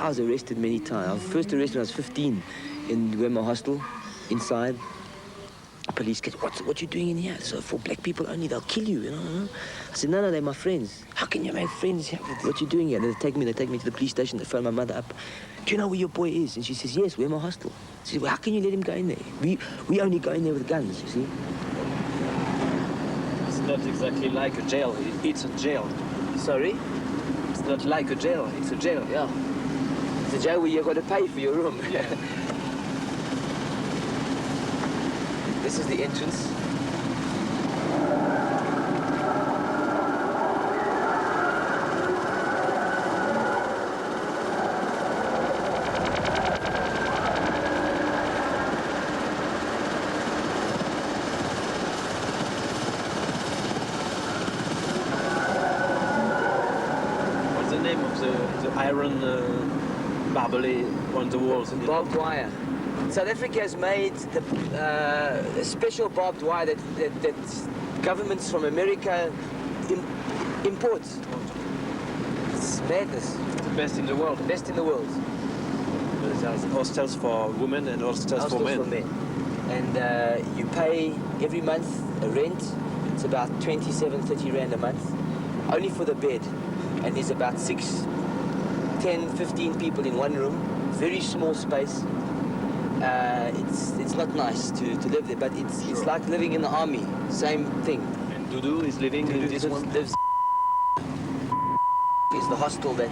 I was arrested many times. I was first arrested when I was 15 in Wema hostel, inside. Police came, what you doing in here? So for black people only, they'll kill you, you know? I said, no, they're my friends. How can you make friends here? What you doing here? They take me to the police station, they phone my mother up. Do you know where your boy is? And she says, yes, Wema hostel. She says, well, how can you let him go in there? We only go in there with guns, you see? It's not exactly like a jail, it's a jail. Sorry? It's not like a jail, it's a jail. Yeah. It's a jail where you've got to pay for your room. Yeah. This is the entrance. What's the name of the iron barbelé on the walls? Barbed wire. South Africa has made a special barbed wire that governments from America import. It's madness. The best in the world. The best in the world. There's hostels for women and hostels for men. And you pay every month a rent. It's about 27, 30 rand a month, only for the bed. And there's about 6, 10, 15 people in one room, very small space. It's not nice to live there, but it's like living in the army, same thing. And Dudu is living in this one? Lives is the hostel that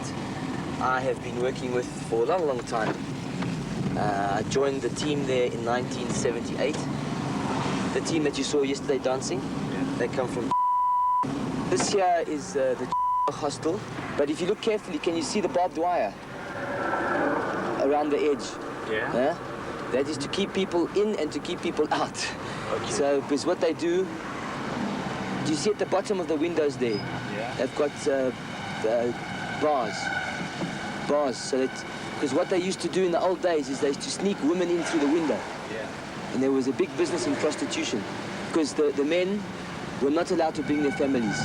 I have been working with for a long, long time. I joined the team there in 1978. The team that you saw yesterday dancing, they come from. This here is the hostel, but if you look carefully, can you see the barbed wire around the edge? Yeah. That is to keep people in and to keep people out. Okay. So, because what they do you see at the bottom of the windows there? Yeah. They've got bars, so that, because what they used to do in the old days is they used to sneak women in through the window. Yeah. And there was a big business in prostitution, because the men were not allowed to bring their families.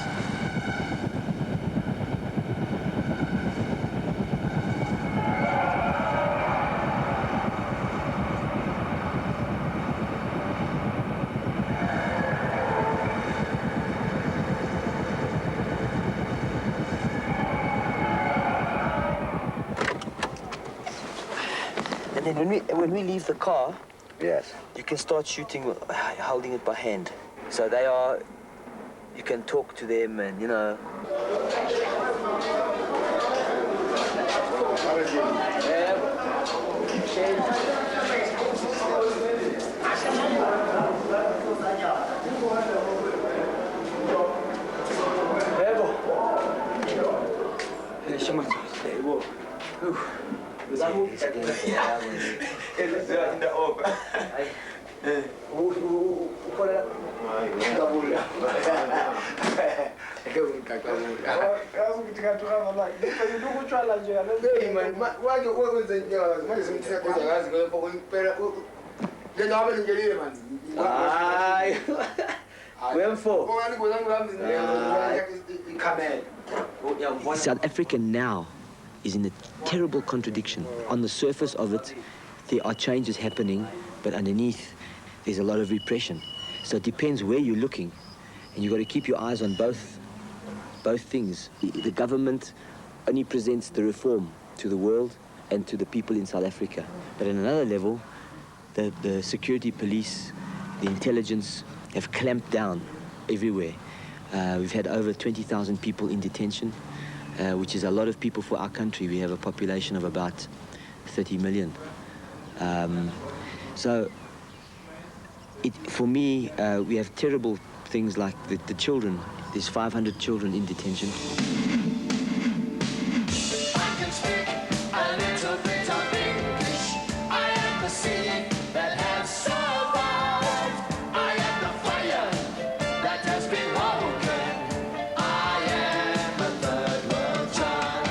And then when we leave the car, yes, you can start shooting, holding it by hand. So you can talk to them and, you know. South Africa now is in a terrible contradiction. On the surface of it, there are changes happening, but underneath, there's a lot of repression. So it depends where you're looking, and you've got to keep your eyes on both things. The government only presents the reform to the world and to the people in South Africa. But at another level, the security police, the intelligence have clamped down everywhere. We've had over 20,000 people in detention, which is a lot of people for our country. We have a population of about 30 million. So for me, we have terrible things like the children. There's 500 children in detention. I can speak a little bit of English. I am the sea that has survived. I am the fire that has been woken. I am a third world child.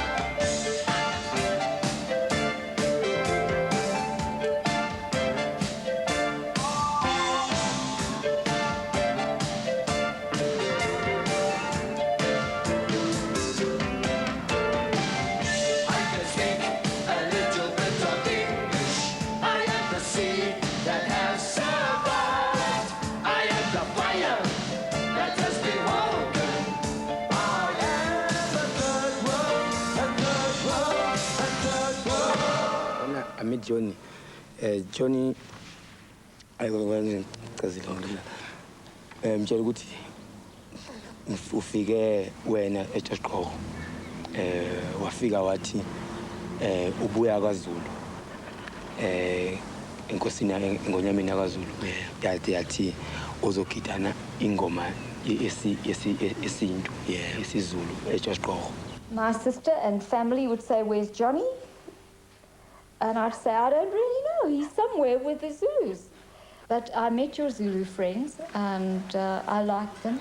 when I met Johnny, Johnny, I was mtshela ukuthi ufike wena eJoshqo wafika wathi ubuya kwaZulu enkosini ngonyameni yakwaZulu yathi uzogidana ingoma yesintu yesiZulu eJoshqo. My sister and family would say, "Where's Johnny?" And I'd say, "I don't really know. He's somewhere with the Zulus." But I met your Zulu friends, and I liked them.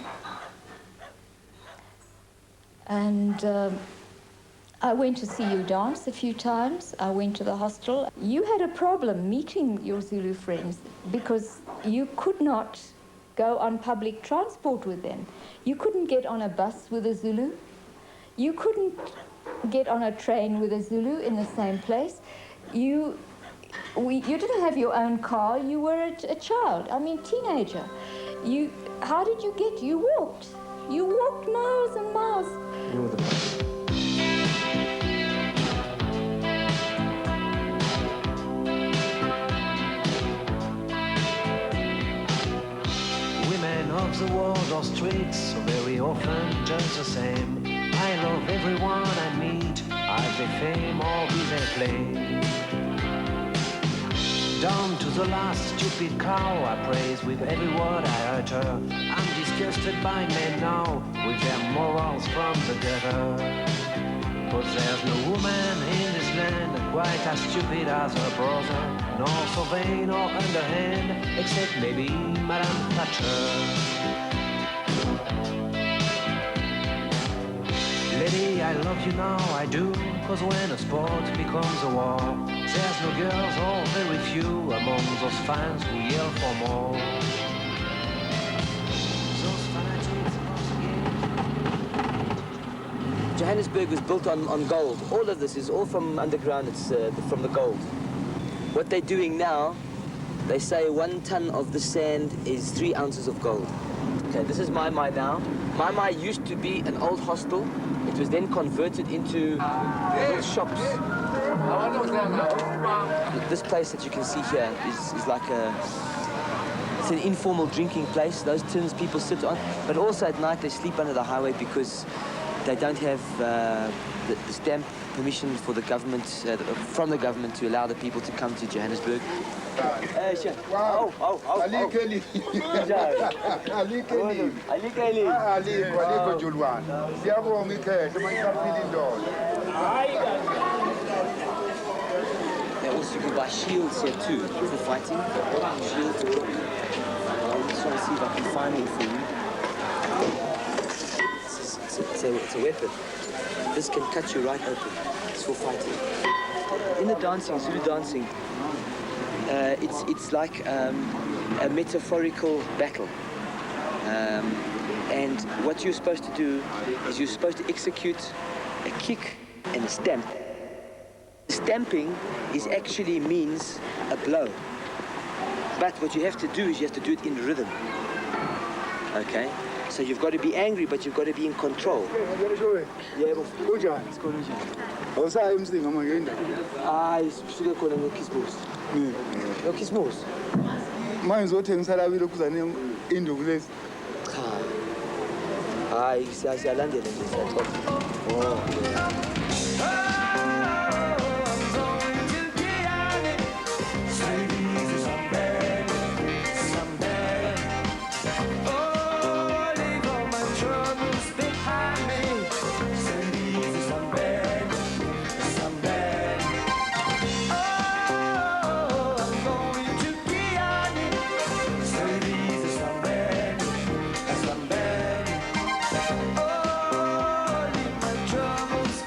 And I went to see you dance a few times. I went to the hostel. You had a problem meeting your Zulu friends because you could not go on public transport with them. You couldn't get on a bus with a Zulu. You couldn't get on a train with a Zulu in the same place. You didn't have your own car. You were a child, teenager. How did you get? You walked. You walked miles and miles. Women of the world or streets, so very often just the same. I love everyone I meet, as they fame or be they play. Down to the last stupid cow, I praise with every word I utter. I'm disgusted by men now, with their morals from the gutter. But there's no woman in this land quite as stupid as her brother, nor so vain or underhand, except maybe Madame Thatcher. Lady, I love you now, I do, cause when a sport becomes a war, there's no girls or very few among those fans who yell for more. Those fanatics of the game. Johannesburg was built on gold. All of this is all from underground, it's from the gold. What they're doing now, they say 1 ton of the sand is 3 ounces of gold. Okay, this is my now. My used to be an old hostel. It was then converted into little shops. This place that you can see here is like it's an informal drinking place. Those tins people sit on. But also at night they sleep under the highway because they don't have the stamp permission for the government, from the government to allow the people to come to Johannesburg. Wow. Ali Kelly. Ali Kelly. Ali Kelly. Ali Julwan. Siyabonga ikhethe mayisaphila indoda. They also can buy shields here too for fighting. Shields. I'm just trying to see if I can find one for you. It's a weapon. This can cut you right open. It's for fighting. In the dancing, Zulu dancing, it's like a metaphorical battle. And what you're supposed to do is you're supposed to execute a kick and a stamp. Stamping actually means a blow. But what you have to do is you have to do it in rhythm. Okay? So you've got to be angry, but you've got to be in control. Yeah, it's called sugar khona ngokhismos. Ngokhismos. Manje uzothengisa la bilokuzane induku lezi. Cha. Hayi siyalandela nje siyaxoxa. Oh. Troubles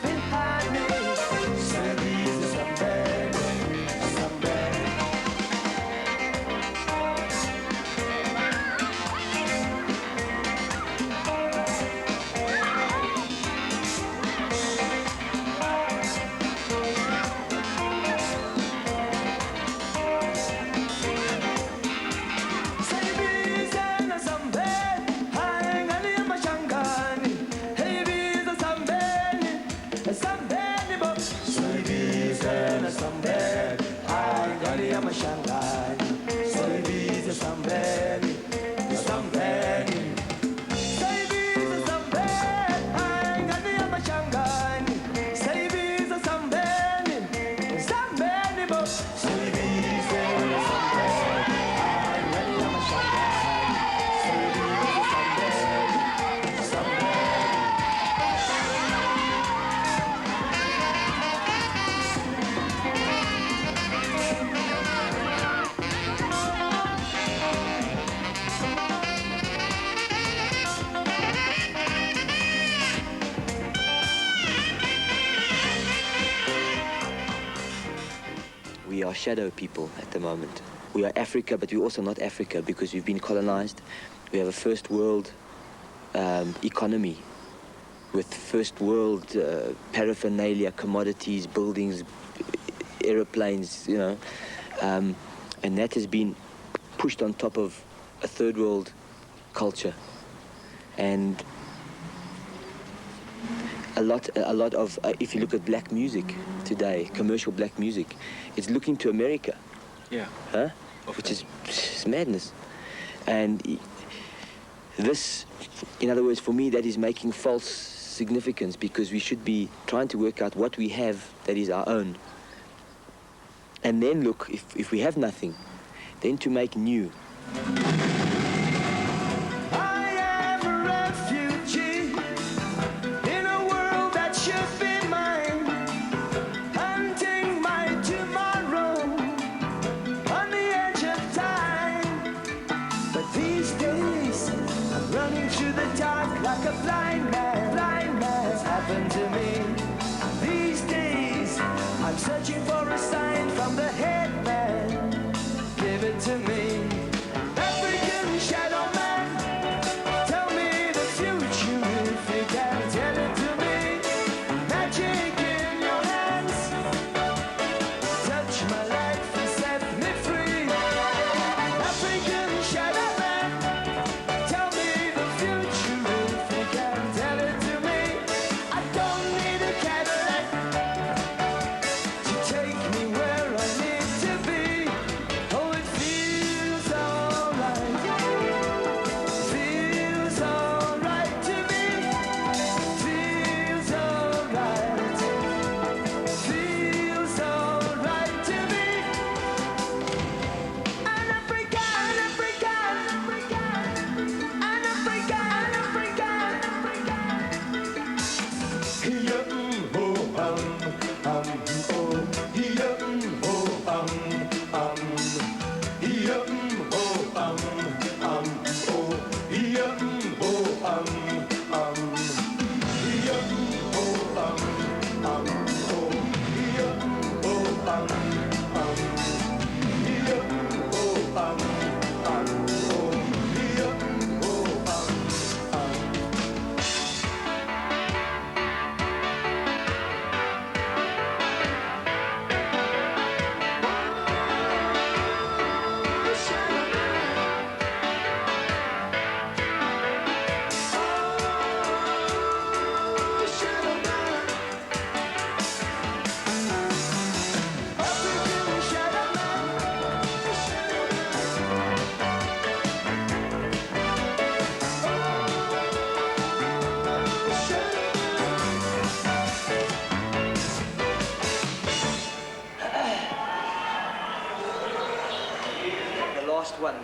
We are shadow people at the moment. We are Africa, but we're also not Africa because we've been colonized. We have a first world economy with first world paraphernalia, commodities, buildings, aeroplanes, you know, and that has been pushed on top of a third world culture. And a lot of, if you look at black music today, commercial black music, it's looking to America. Yeah. Huh? Which is madness. And this, in other words, for me, that is making false significance because we should be trying to work out what we have that is our own. And then look, if we have nothing, then to make new. Searching for a sign from the headman. Give it to me. African shadow man. Tell me the future if you can tell it to me. Magic in your hands. Touch my life and set me free. African shadow man. Tell me the future if you can tell it to me. I don't need a Cadillac. Take me where I need to be. Oh, it feels alright. Feels alright to me. Feels alright. Feels alright to me. An African, an African, The last one,